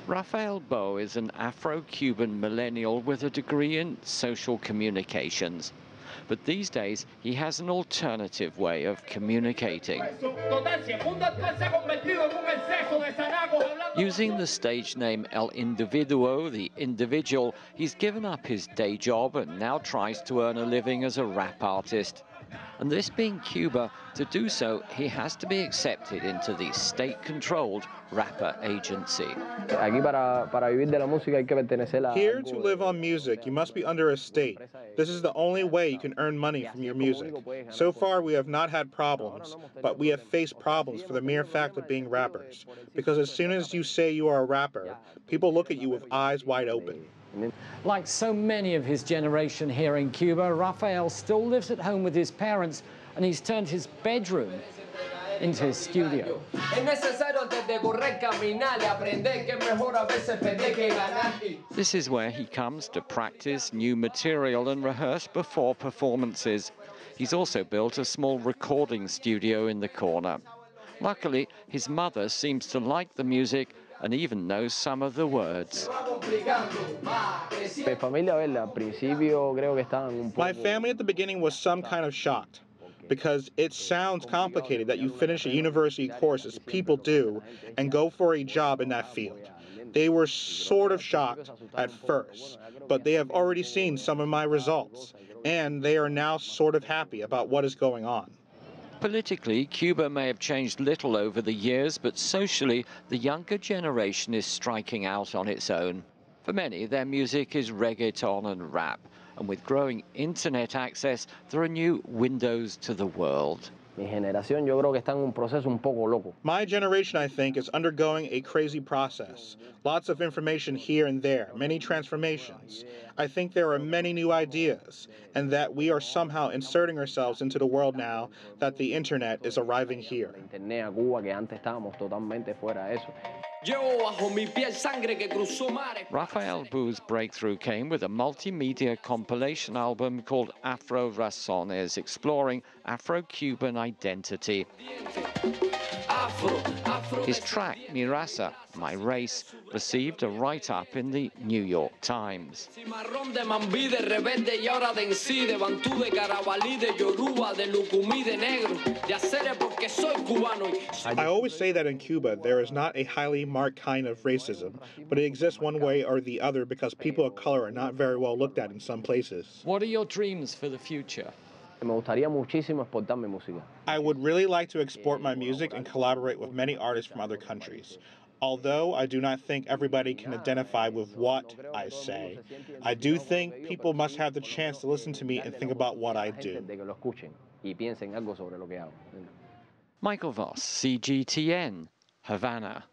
Rafael Bo is an Afro-Cuban millennial with a degree in social communications. But these days, he has an alternative way of communicating. Using the stage name El Individuo, the individual, he's given up his day job and now tries to earn a living as a rap artist. And this being Cuba, to do so, he has to be accepted into the state-controlled rapper agency. Here, to live on music, you must be under a state. This is the only way you can earn money from your music. So far, we have not had problems, but we have faced problems for the mere fact of being rappers. Because as soon as you say you are a rapper, people look at you with eyes wide open. Like so many of his generation here in Cuba, Rafael still lives at home with his parents, and he's turned his bedroom into his studio. This is where he comes to practice new material and rehearse before performances. He's also built a small recording studio in the corner. Luckily, his mother seems to like the music and even knows some of the words. My family at the beginning was some kind of shocked, because it sounds complicated that you finish a university course, as people do, and go for a job in that field. They were sort of shocked at first, but they have already seen some of my results, and they are now sort of happy about what is going on. Politically, Cuba may have changed little over the years, but socially, the younger generation is striking out on its own. For many, their music is reggaeton and rap, and with growing internet access, there are new windows to the world. My generation, I think, is undergoing a crazy process. Lots of information here and there, many transformations. I think there are many new ideas, and that we are somehow inserting ourselves into the world now that the internet is arriving here. Rafael Bo's breakthrough came with a multimedia compilation album called Afro Razones, exploring Afro-Cuban identity. His track, Mi Raza, My Race, received a write-up in the New York Times. I always say that in Cuba there is not a highly marked kind of racism, but it exists one way or the other because people of color are not very well looked at in some places. What are your dreams for the future? I would really like to export my music and collaborate with many artists from other countries. Although I do not think everybody can identify with what I say, I do think people must have the chance to listen to me and think about what I do. Michael Voss, CGTN, Havana.